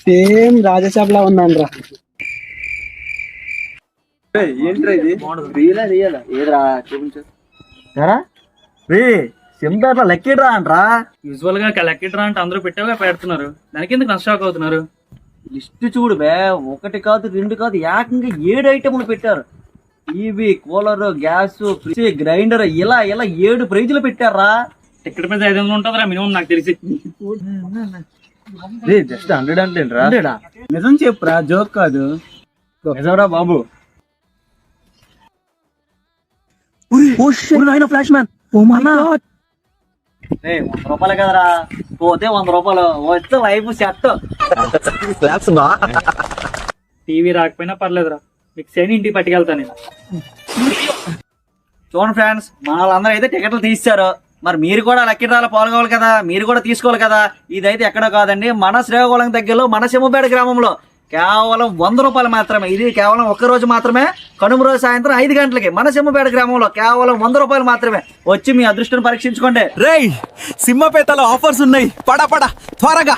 Same రాజశాబ్ లా ఉందండ్రా. ఏంట్రా ఇది? రియలా ఏదిరా చూపించు. సింపేట్ల లెక్కిడ్రా అంట్రా. యూజువల్ గా లెక్కిడ్రా అంటే అందరూ పెట్టావుగా పెడుతున్నారు, దానికి ఎందుకు నష్టాక్ అవుతున్నారు? లిస్ట్ చూడు బే, 1 కాదు 2 కాదు, ఏకంగా 7 ఐటెంలు పెట్టారు. TV, cooler, gas, fridge, grinder, ఇలా 7 ప్రైజులు పెట్టారా. టికెట్ మీద 500 ఉంటుందిరా మినిమం నాకు తెలిసి. జస్ట్ 100 అంటే నిజం చెప్పురా, జోక్ కాదు. నిజంరా బాబు. ఫ్లాష్ మ్యాన్ 100 రూపాయలు కదరా, పోతే 100 రూపాయలు, వస్తే లైఫ్ సెట్. టీవీ రాకపోయినా పర్లేదురా, మిక్స్ అయిన ఇంటికి పట్టుకెళ్తాను నేను. చూడండి ఫ్రెండ్స్, మన వాళ్ళందరూ అయితే టికెట్లు తీస్తారు, మరి మీరు కూడా లక్కీ డ్రాలో పాల్గొవాలి కదా, మీరు కూడా తీసుకోవాలి కదా. ఇదైతే ఎక్కడో కాదండి, మన శ్రీకాకుళం దగ్గరలో మన సింహపేట గ్రామంలో కేవలం 100 రూపాయలు మాత్రమే. ఇది కేవలం ఒక్క రోజు మాత్రమే, కనుమ రోజు సాయంత్రం 5 గంటలకి మన సింహపేట గ్రామంలో కేవలం 100 రూపాయలు మాత్రమే. వచ్చి మీ అదృష్టాన్ని పరీక్షించుకోండి. రేయ్, సింహపేటలో ఆఫర్స్ ఉన్నాయి, పడ త్వరగా